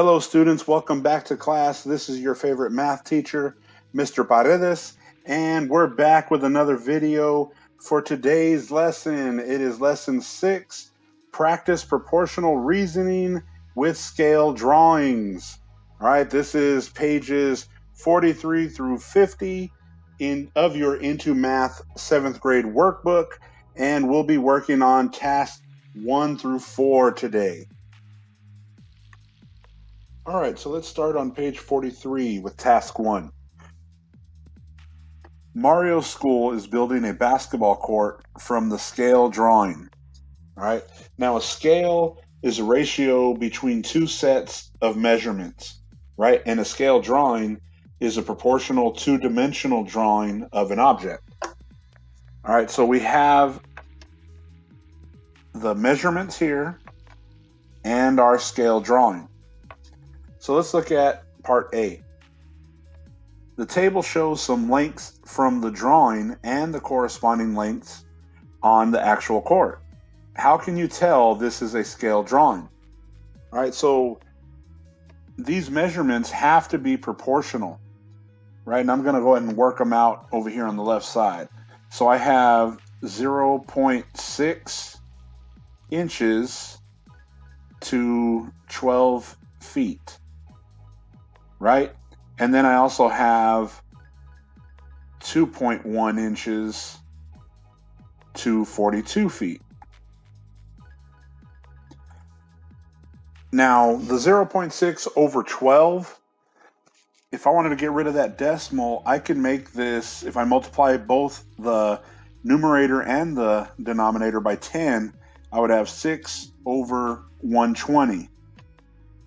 Hello students, welcome back to class. This is your favorite math teacher, Mr. Paredes, and we're back with another video for today's lesson. It is lesson 6, practice proportional reasoning with scale drawings. All right, this is pages 43 through 50 of your Into Math 7th grade workbook, and we'll be working on tasks 1 through 4 today. All right, so let's start on page 43 with task 1. Mario's school is building a basketball court from the scale drawing. All right, now a scale is a ratio between two sets of measurements, right? And a scale drawing is a proportional two-dimensional drawing of an object. All right, so we have the measurements here and our scale drawing. So let's look at part A. The table shows some lengths from the drawing and the corresponding lengths on the actual court. How can you tell this is a scale drawing? All right, so these measurements have to be proportional, right? And I'm going to go ahead and work them out over here on the left side. So I have 0.6 inches to 12 feet. Right? And then I also have 2.1 inches to 42 feet. Now, the 0.6 over 12, if I wanted to get rid of that decimal, I could make this, if I multiply both the numerator and the denominator by 10, I would have 6 over 120,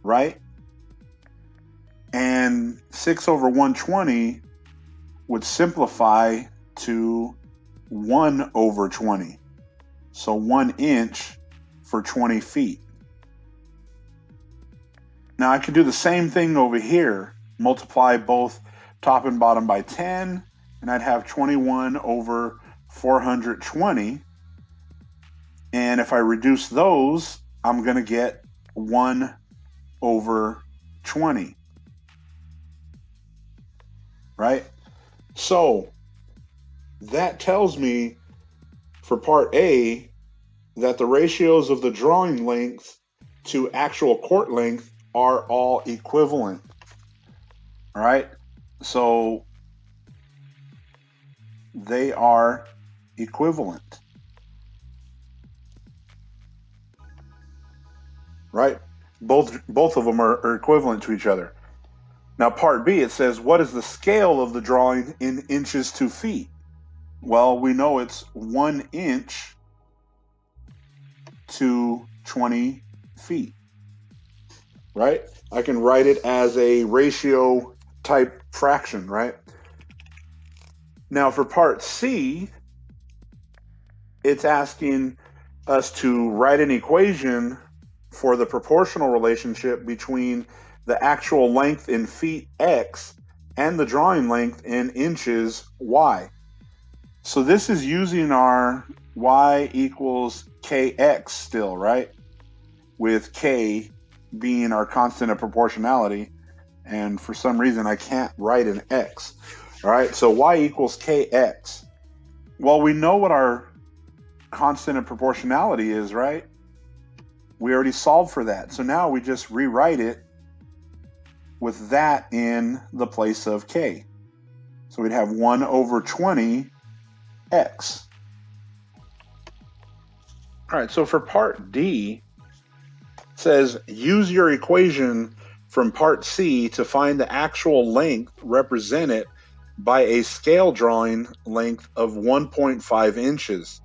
right? And 6 over 120 would simplify to 1 over 20. So 1 inch for 20 feet. Now I could do the same thing over here. Multiply both top and bottom by 10, and I'd have 21 over 420. And if I reduce those, I'm going to get 1 over 20. Right? So that tells me for part A that the ratios of the drawing length to actual court length are all equivalent. All right? So they are equivalent. Right? Both of them are equivalent to each other. Now, part B, it says, what is the scale of the drawing in inches to feet? Well, we know it's 1 inch to 20 feet, right? I can write it as a ratio type fraction, right? Now, for part C, it's asking us to write an equation for the proportional relationship between the actual length in feet x and the drawing length in inches y. So this is using our y equals kx still, right? With k being our constant of proportionality, and for some reason I can't write an x. All right, so y equals kx. Well, we know what our constant of proportionality is, right? We already solved for that. So now we just rewrite it with that in the place of k. So we'd have 1 over 20 x. All right, so for part D, it says use your equation from part C to find the actual length represented by a scale drawing length of 1.5 inches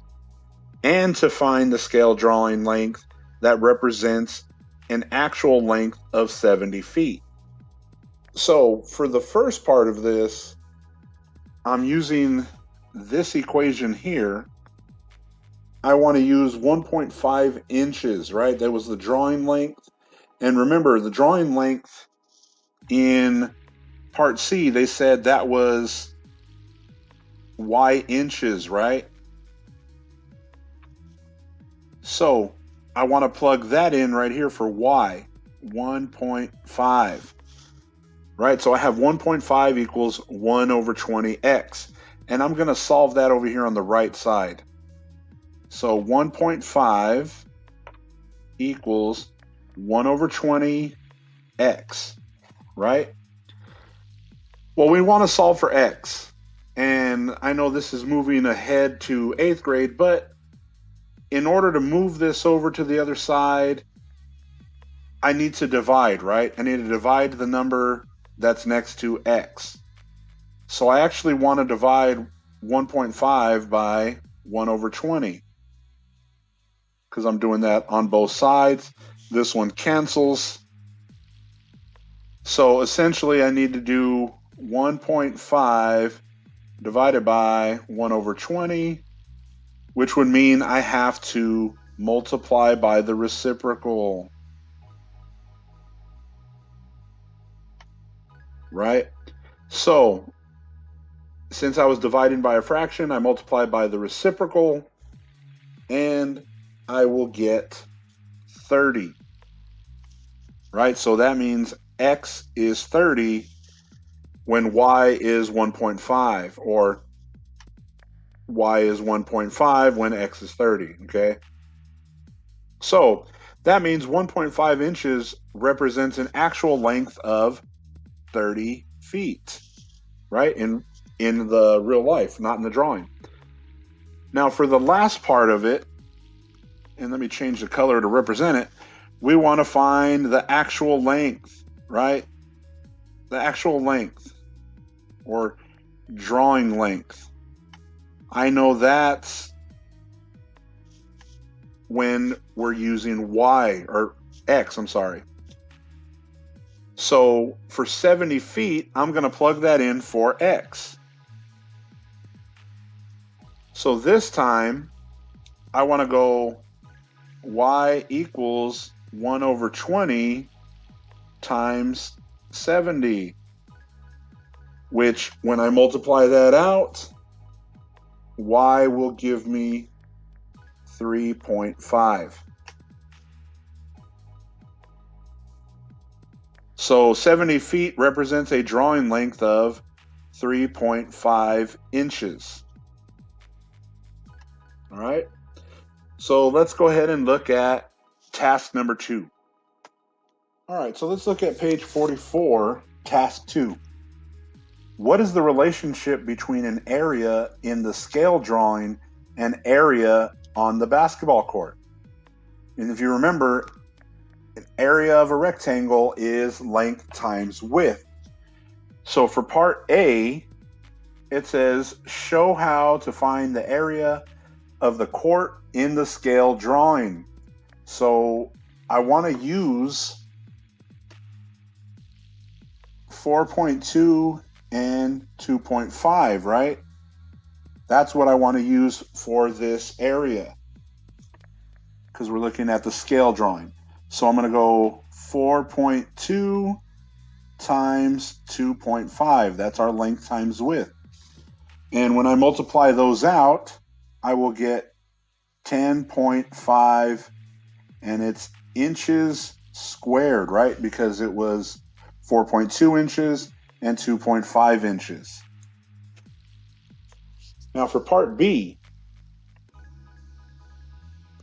and to find the scale drawing length that represents an actual length of 70 feet. So for the first part of this, I'm using this equation here. I want to use 1.5 inches, right? That was the drawing length. And remember, the drawing length in part C, they said that was y inches, right? So I want to plug that in right here for y. 1.5, right? So I have 1.5 equals 1 over 20x, and I'm going to solve that over here on the right side. So 1.5 equals 1 over 20x, right? Well, we want to solve for x, and I know this is moving ahead to 8th grade, but in order to move this over to the other side, I need to divide, right? I need to divide the number that's next to x. So I actually want to divide 1.5 by 1 over 20 because I'm doing that on both sides. This one cancels. So essentially I need to do 1.5 divided by 1 over 20, which would mean I have to multiply by the reciprocal, right? So since I was dividing by a fraction, I multiply by the reciprocal, and I will get 30, right? So that means x is 30 when y is 1.5, or y is 1.5 when x is 30, okay? So that means 1.5 inches represents an actual length of 30 feet, right? In the real life, not in the drawing. Now for the last part of it, and let me change the color to represent it, we want to find the actual length, right? The actual length, or drawing length. I know that's when we're using y, or x, I'm sorry. So for 70 feet, I'm going to plug that in for x. So this time, I want to go y equals 1 over 20 times 70, which when I multiply that out, y will give me 3.5. So 70 feet represents a drawing length of 3.5 inches. All right, so let's go ahead and look at task number 2. All right, so let's look at page 44, task 2. What is the relationship between an area in the scale drawing and area on the basketball court? And if you remember, an area of a rectangle is length times width. So for part A, it says, show how to find the area of the court in the scale drawing. So I want to use 4.2 and 2.5, right? That's what I want to use for this area because we're looking at the scale drawing. So I'm going to go 4.2 times 2.5. That's our length times width. And when I multiply those out, I will get 10.5, and it's inches squared, right? Because it was 4.2 inches and 2.5 inches. Now for part B,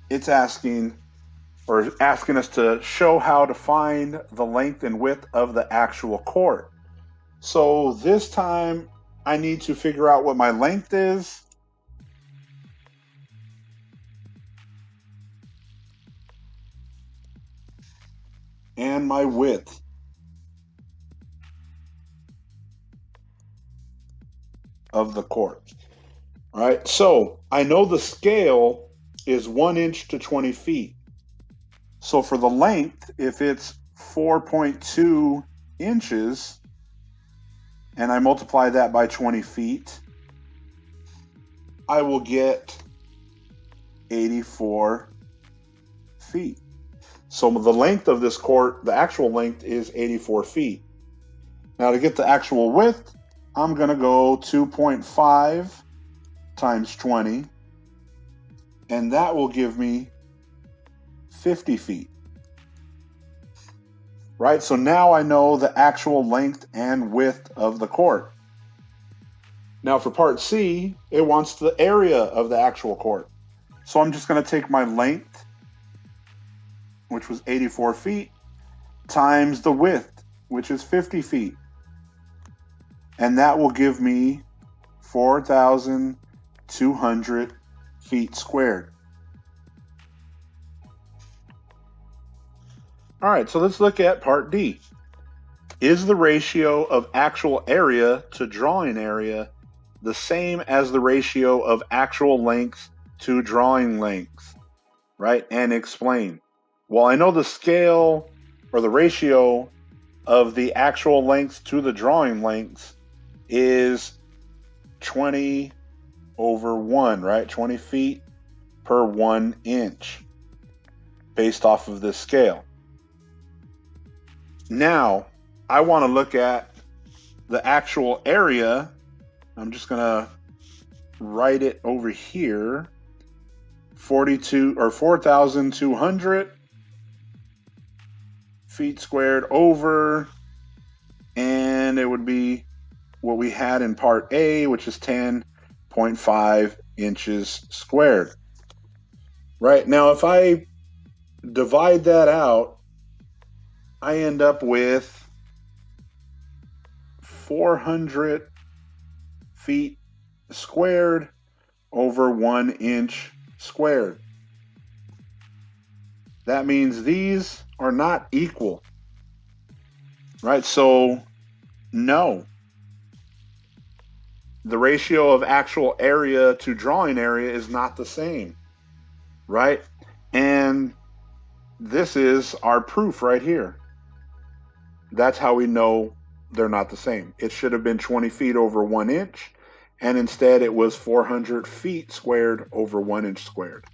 it's asking us to show how to find the length and width of the actual court. So this time I need to figure out what my length is and my width. Of the court. All right, so I know the scale is 1 inch to 20 feet. So for the length, if it's 4.2 inches, and I multiply that by 20 feet, I will get 84 feet. So the length of this court, the actual length is 84 feet. Now to get the actual width, I'm going to go 2.5 times 20, and that will give me 50 feet. right? So now I know the actual length and width of the court. Now for part C, it wants the area of the actual court. So I'm just going to take my length, which was 84 feet, times the width, which is 50 feet. And that will give me 4,200 feet squared. All right, so let's look at part D. Is the ratio of actual area to drawing area the same as the ratio of actual length to drawing length, right? And explain. Well, I know the scale or the ratio of the actual length to the drawing length is 20 over 1, right? 20 feet per 1 inch based off of this scale. Now, I want to look at the actual area. I'm just going to write it over here. 4,200 feet squared over, and it would be what we had in part A, which is 10.5 inches squared. Right, now if I divide that out, I end up with 400 feet squared over 1 inch squared. That means these are not equal, right? So no, the ratio of actual area to drawing area is not the same, right? And this is our proof right here. That's how we know they're not the same. It should have been 20 feet over 1 inch, and instead it was 400 feet squared over 1 inch squared.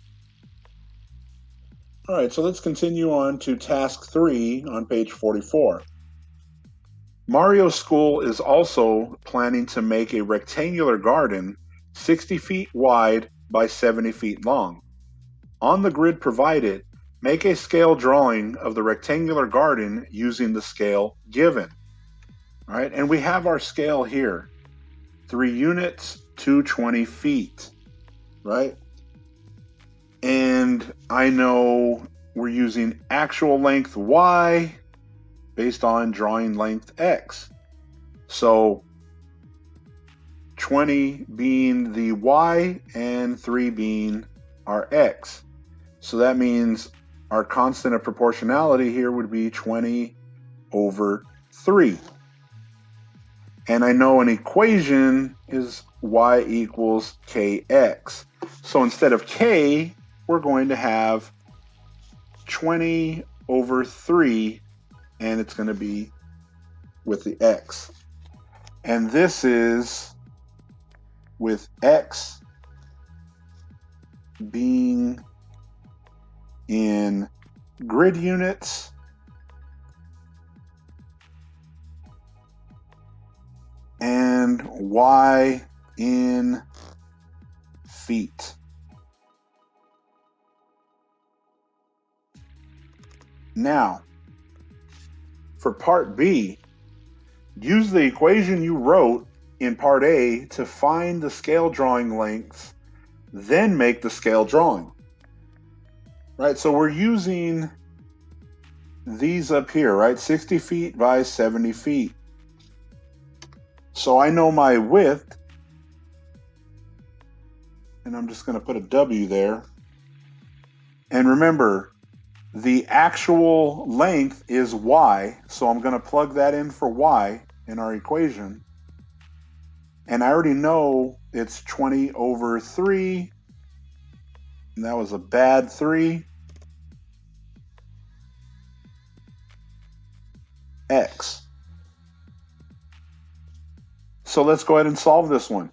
All right, so let's continue on to task 3 on page 44. Mario's school is also planning to make a rectangular garden 60 feet wide by 70 feet long. On the grid provided, make a scale drawing of the rectangular garden using the scale given. All right, and we have our scale here, 3 units, 220 feet, right? And I know we're using actual length Y based on drawing length X. So 20 being the Y and 3 being our X. So that means our constant of proportionality here would be 20 over 3. And I know an equation is y equals kx. So instead of k, we're going to have 20 over 3, and it's going to be with the x. And this is with x being in grid units and y in feet. Now, for part B, use the equation you wrote in part A to find the scale drawing lengths, then make the scale drawing. Right, so we're using these up here, right? 60 feet by 70 feet. So I know my width, and I'm just going to put a W there. And remember, the actual length is y, so I'm going to plug that in for y in our equation. And I already know it's 20 over 3, and that was a bad 3, x. So let's go ahead and solve this one.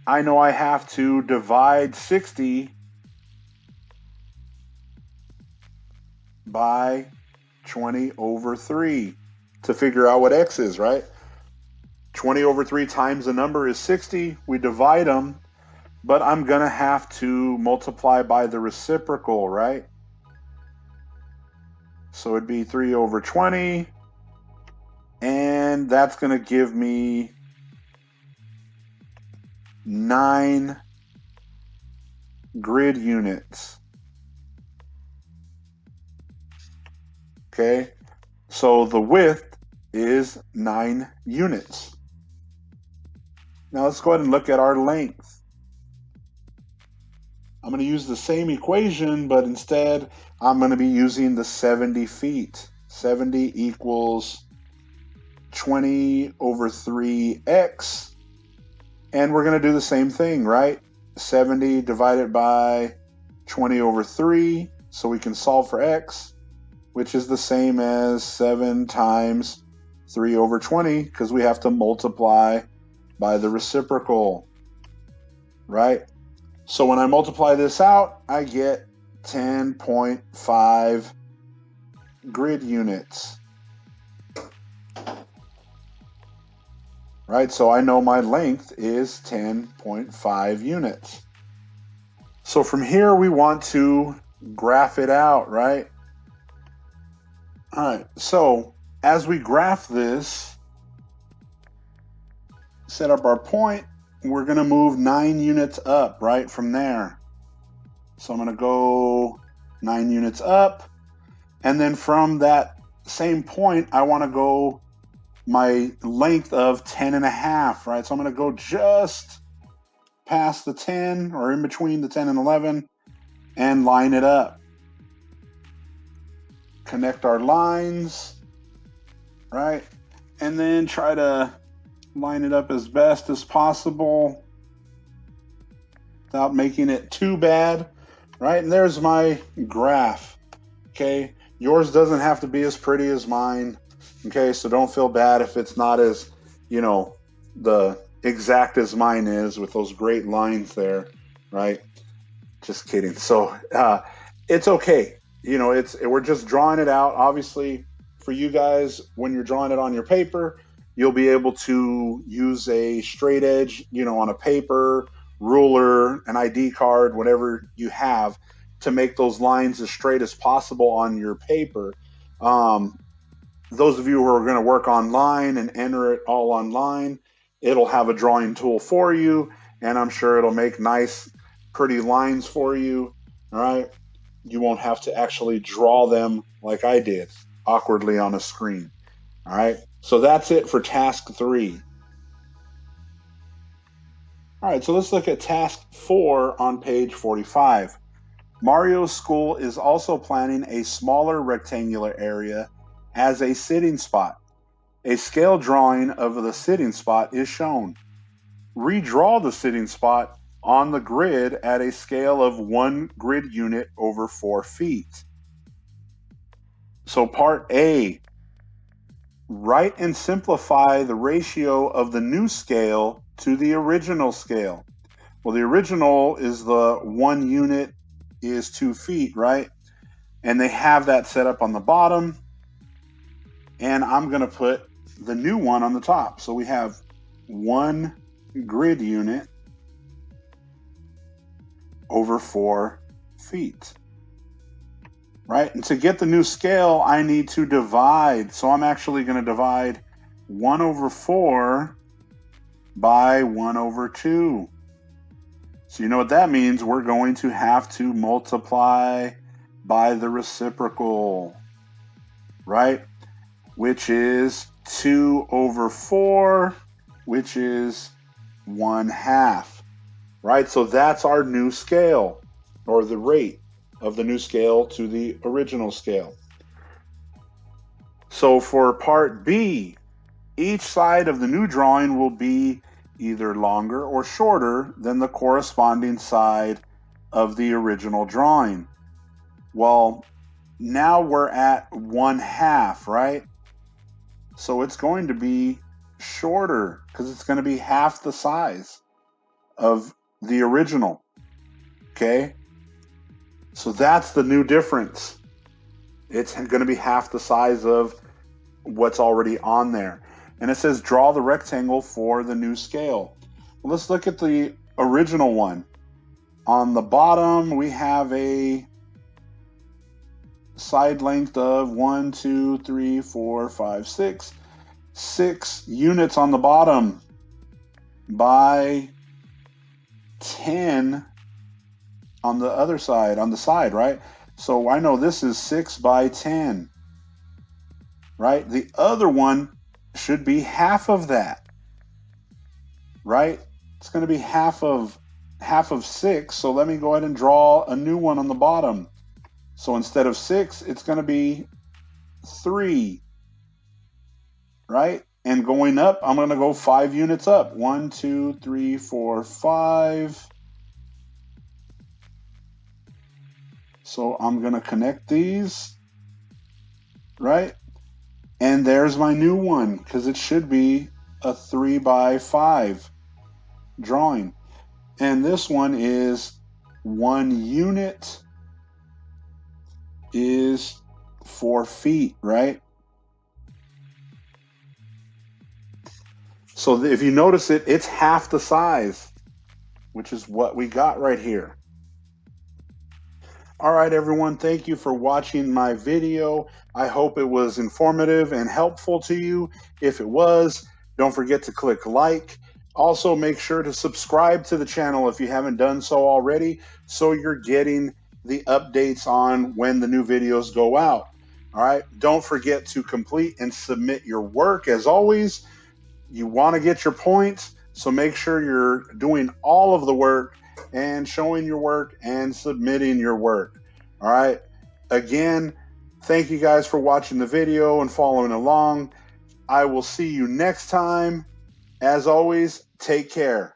I know I have to divide 60 by 20 over 3 to figure out what x is, right? 20 over 3 times the number is 60. We divide them, but I'm going to have to multiply by the reciprocal, right? So it'd be 3 over 20. And that's going to give me 9 grid units. Okay, so the width is 9 units. Now let's go ahead and look at our length. I'm going to use the same equation, but instead I'm going to be using the 70 feet. 70 equals 20 over 3x. And we're going to do the same thing, right? 70 divided by 20 over 3. So we can solve for x, which is the same as 7 times 3 over 20, because we have to multiply by the reciprocal, right? So when I multiply this out, I get 10.5 grid units, right? So I know my length is 10.5 units. So from here, we want to graph it out, right? All right, so as we graph this, set up our point, we're going to move 9 units up, right, from there. So I'm going to go 9 units up, and then from that same point, I want to go my length of 10.5, right? So I'm going to go just past the 10, or in between the 10 and 11, and line it up. Connect our lines, right? And then try to line it up as best as possible without making it too bad, right? And there's my graph, okay? Yours doesn't have to be as pretty as mine, okay? So don't feel bad if it's not as, the exact as mine is with those great lines there, right? Just kidding. So it's okay. We're just drawing it out. Obviously, for you guys, when you're drawing it on your paper, you'll be able to use a straight edge, on a paper, ruler, an ID card, whatever you have, to make those lines as straight as possible on your paper. Those of you who are going to work online and enter it all online, it'll have a drawing tool for you, and I'm sure it'll make nice, pretty lines for you. All right. You won't have to actually draw them like I did awkwardly on a screen. All right. So that's it for task 3. All right. So let's look at task 4 on page 45. Mario's school is also planning a smaller rectangular area as a sitting spot. A scale drawing of the sitting spot is shown. Redraw the sitting spot on the grid at a scale of 1 grid unit over 4 feet. So part A, write and simplify the ratio of the new scale to the original scale. Well, the original is the 1 unit is 2 feet, right? And they have that set up on the bottom. And I'm going to put the new one on the top. So we have 1 grid unit over 4 feet, right? And to get the new scale, I need to divide. So I'm actually going to divide 1 over 4 by 1 over 2. So you know what that means? We're going to have to multiply by the reciprocal, right? Which is 2 over 4, which is 1/2, right? So that's our new scale, or the rate of the new scale to the original scale. So for part B, each side of the new drawing will be either longer or shorter than the corresponding side of the original drawing. Well, now we're at 1/2, right? So it's going to be shorter because it's going to be half the size of the original. Okay? So that's the new difference. It's going to be half the size of what's already on there. And it says draw the rectangle for the new scale. Well, let's look at the original one. On the bottom, we have a side length of 1, 2, 3, 4, 5, 6. 6 units on the bottom by 10 on the other side, on the side, right? So I know this is 6 by 10, right? The other one should be half of that, right? It's going to be half of 6. So let me go ahead and draw a new one on the bottom. So instead of 6, it's going to be 3, right? And going up, I'm going to go 5 units up. 1, 2, 3, 4, 5. So I'm going to connect these, right? And there's my new one, because it should be a 3 by 5 drawing. And this one is 1 unit is 4 feet, right? So if you notice it, it's half the size, which is what we got right here. All right, everyone, thank you for watching my video. I hope it was informative and helpful to you. If it was, don't forget to click like. Also, make sure to subscribe to the channel if you haven't done so already, so you're getting the updates on when the new videos go out. All right, don't forget to complete and submit your work. As always, you want to get your points, so make sure you're doing all of the work and showing your work and submitting your work. All right. Again, thank you guys for watching the video and following along. I will see you next time. As always, take care.